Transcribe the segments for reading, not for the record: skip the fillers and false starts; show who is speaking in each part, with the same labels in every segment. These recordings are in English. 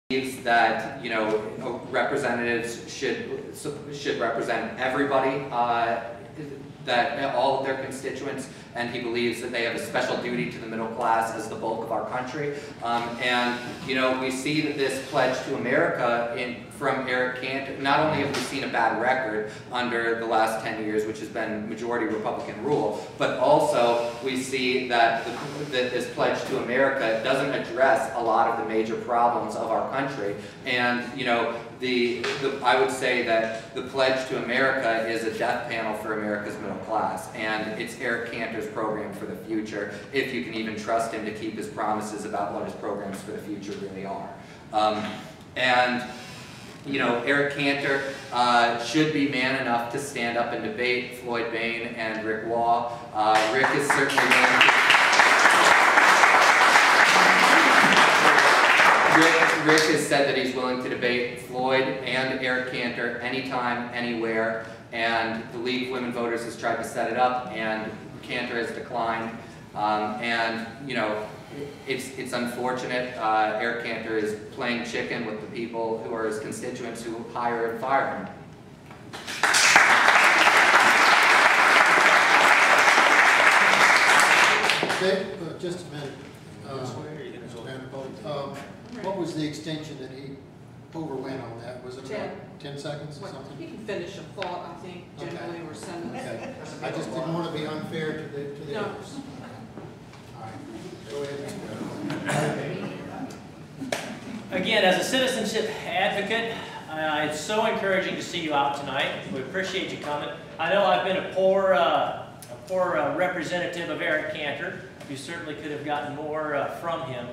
Speaker 1: believes that, you know, representatives should represent everybody, that all of their constituents, and he believes that they have a special duty to the middle class as the bulk of our country. And, you know, we see that this pledge to America from Eric Cantor, not only have we seen a bad record under the last 10 years, which has been majority Republican rule, but also we see that, that this pledge to America doesn't address a lot of the major problems of our country. And, you know, I would say that the Pledge to America is a death panel for America's middle class, and it's Eric Cantor's program for the future, if you can even trust him to keep his promises about what his programs for the future really are. And, you know, Eric Cantor should be man enough to stand up and debate Floyd, Bayne, and Rick Waugh. Rick is certainly willing to... Rick has said that he's willing to debate Floyd and Eric Cantor anytime, anywhere, and the League of Women Voters has tried to set it up, and Cantor has declined. And, you know, it's unfortunate. Eric Cantor is playing chicken with the people who are his constituents who hire and fire him.
Speaker 2: Dave, just a minute. What was the extension that he overwent on that? Was it about 10 seconds or something?
Speaker 3: He can finish a thought, I think, generally, or sentence.
Speaker 2: Okay. I just didn't want to be unfair to the others. All right. Go ahead.
Speaker 4: Again, as a citizenship advocate, it's so encouraging to see you out tonight. We appreciate you coming. I know I've been a poor representative of Eric Cantor. You certainly could have gotten more from him.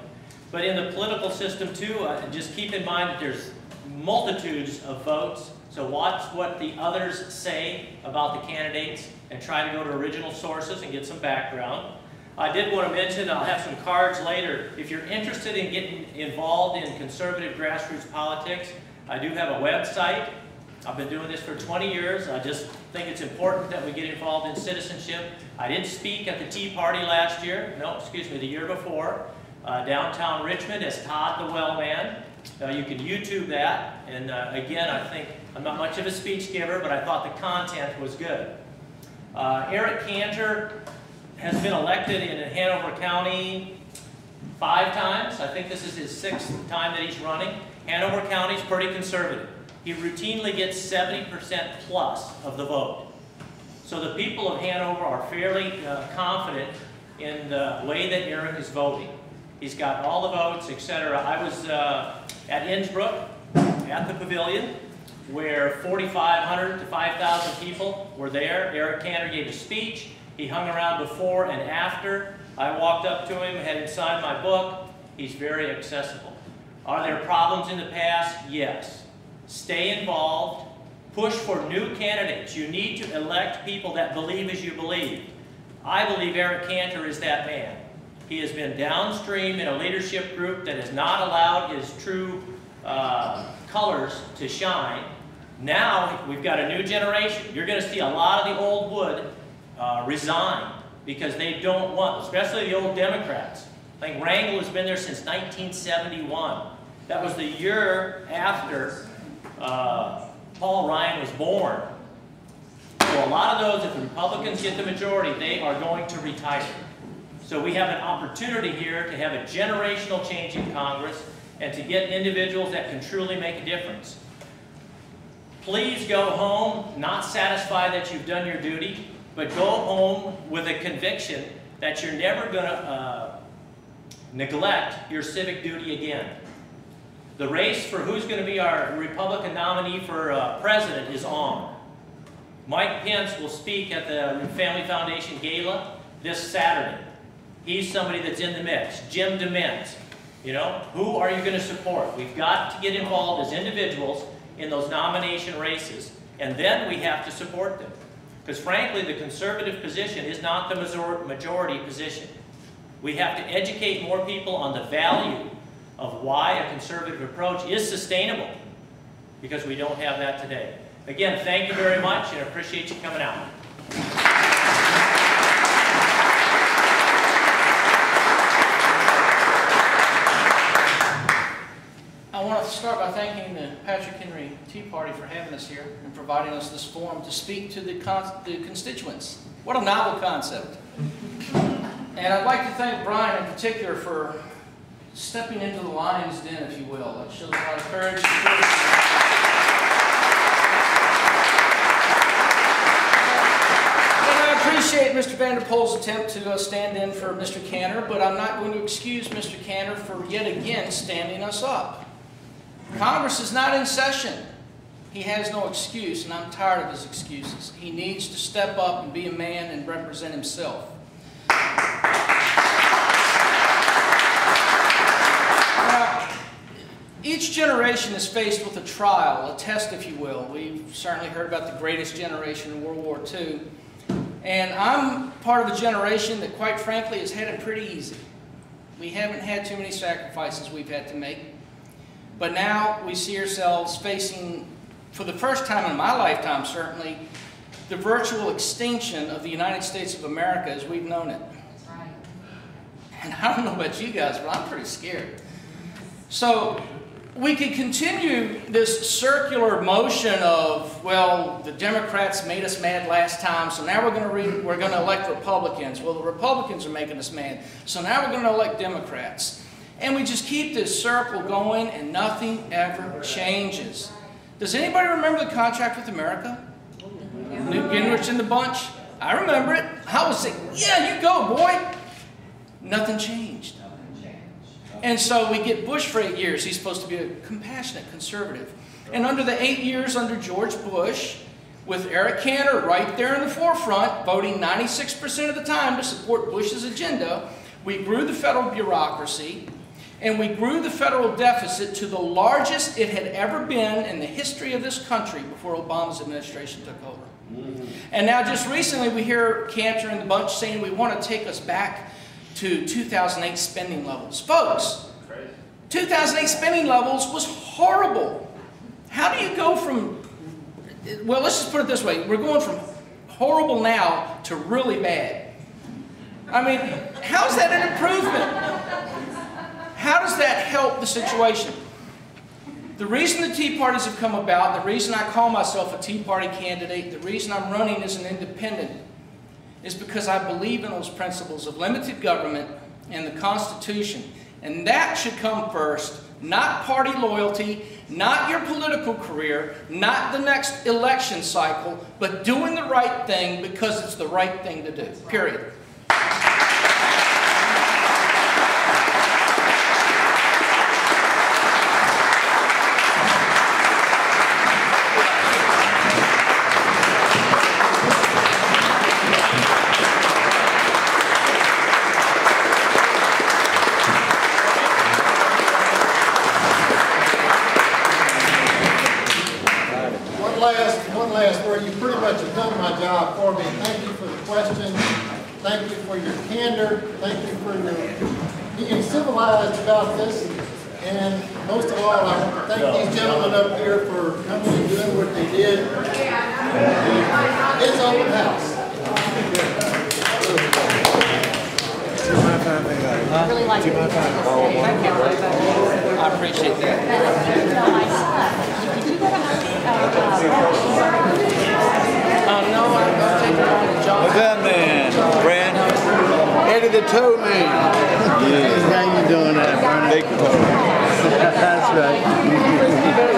Speaker 4: But in the political system too, just keep in mind that there's multitudes of votes. So watch what the others say about the candidates and try to go to original sources and get some background. I did want to mention, I'll have some cards later. If you're interested in getting involved in conservative grassroots politics, I do have a website. I've been doing this for 20 years. I just think it's important that we get involved in citizenship. I did speak at the Tea Party last year. No, excuse me, the year before. Downtown Richmond as Todd the Well Man. You can YouTube that. And again, I think I'm not much of a speech giver, but I thought the content was good. Eric Cantor has been elected in Hanover County 5 times. I think this is his 6th time that he's running. Hanover County is pretty conservative. He routinely gets 70% plus of the vote. So the people of Hanover are fairly confident in the way that Eric is voting. He's got all the votes, etc. I was at Innsbruck at the pavilion where 4,500 to 5,000 people were there. Eric Cantor gave a speech. He hung around before and after. I walked up to him, had him sign my book. He's very accessible. Are there problems in the past? Yes. Stay involved. Push for new candidates. You need to elect people that believe as you believe. I believe Eric Cantor is that man. He has been downstream in a leadership group that has not allowed his true colors to shine. Now we've got a new generation. You're going to see a lot of the old wood resign because they don't want, especially the old Democrats. I think Rangel has been there since 1971. That was the year after Paul Ryan was born. So a lot of those, if the Republicans get the majority, they are going to retire. So we have an opportunity here to have a generational change in Congress and to get individuals that can truly make a difference. Please go home not satisfied that you've done your duty, but go home with a conviction that you're never going to neglect your civic duty again. The race for who's going to be our Republican nominee for president is on. Mike Pence will speak at the Family Foundation Gala this Saturday. He's somebody that's in the mix. Jim DeMint, you know, who are you going to support? We've got to get involved as individuals in those nomination races, and then we have to support them. Because frankly, the conservative position is not the majority position. We have to educate more people on the value of why a conservative approach is sustainable, because we don't have that today. Again, thank you very much, and I appreciate you coming out.
Speaker 5: I want like to start by thanking the Patrick Henry Tea Party for having us here and providing us this forum to speak to the constituents. What a novel concept. And I'd like to thank Brian in particular for stepping into the lion's den, if you will. That shows a lot of courage. And I appreciate Mr. Vanderpool's attempt to stand in for Mr. Cantor, but I'm not going to excuse Mr. Cantor for yet again standing us up. Congress is not in session. He has no excuse, and I'm tired of his excuses. He needs to step up and be a man and represent himself. Now, each generation is faced with a trial, a test, if you will. We've certainly heard about the greatest generation in World War II. And I'm part of a generation that, quite frankly, has had it pretty easy. We haven't had too many sacrifices we've had to make. But now we see ourselves facing, for the first time in my lifetime certainly, the virtual extinction of the United States of America as we've known it.
Speaker 3: That's right.
Speaker 5: And I don't know about you guys, but I'm pretty scared. So we could continue this circular motion of, well, the Democrats made us mad last time, so now we're going to elect Republicans. Well, the Republicans are making us mad, so now we're going to elect Democrats. And we just keep this circle going, and nothing ever changes. Does anybody remember the contract with America? Newt Gingrich and the bunch? I remember it. I was saying, yeah, you go, boy. Nothing changed. And so we get Bush for 8 years. He's supposed to be a compassionate conservative. And under the 8 years under George Bush, with Eric Cantor right there in the forefront, voting 96% of the time to support Bush's agenda, we grew the federal bureaucracy, and we grew the federal deficit to the largest it had ever been in the history of this country before Obama's administration took over. And now just recently we hear Cantor and the bunch saying we want to take us back to 2008 spending levels. Folks, 2008 spending levels was horrible. How do you go from, well, let's just put it this way. We're going from horrible now to really bad. I mean, how is that an improvement? How does that help the situation? The reason the Tea Parties have come about, the reason I call myself a Tea Party candidate, the reason I'm running as an independent, is because I believe in those principles of limited government and the Constitution. And that should come first, not party loyalty, not your political career, not the next election cycle, but doing the right thing because it's the right thing to do, period.
Speaker 2: One last word. You pretty much have done my job for me. Thank you for the question. Thank you for your candor. Thank you for your being civilized about this. And most of all, I want to thank these gentlemen up here for coming and doing what they did. It's open house.
Speaker 3: Really like it.
Speaker 5: I appreciate that. No, I'm taking on the job.
Speaker 6: What's that man, Brand?
Speaker 7: Eddie the Toe Man.
Speaker 6: Yeah.
Speaker 7: How you doing that, Brandon?
Speaker 6: Big toe.
Speaker 7: That's right. You know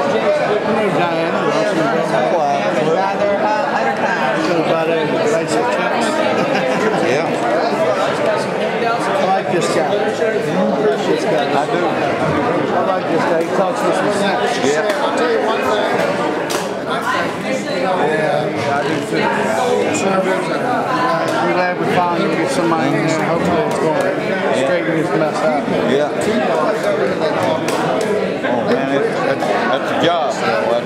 Speaker 7: Diana. So about it, like some chips.
Speaker 6: Yeah.
Speaker 7: I like this guy.
Speaker 6: I do.
Speaker 7: I like this guy. He talks with some sense.
Speaker 6: Yeah.
Speaker 2: I'll tell you one thing.
Speaker 7: Yeah, I do too. I'm glad we finally get somebody in there. Hopefully it's going to straighten this mess out.
Speaker 6: Yeah. Oh man, that's a job.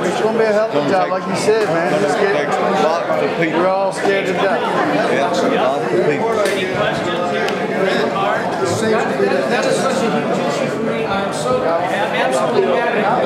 Speaker 7: It's going to be a hell of a job, like you said, man.
Speaker 6: It takes lots of people.
Speaker 7: We're all scared to death.
Speaker 6: Yeah, lots of people.
Speaker 4: Any questions here?
Speaker 5: That is such a huge issue for me. I'm so absolutely mad at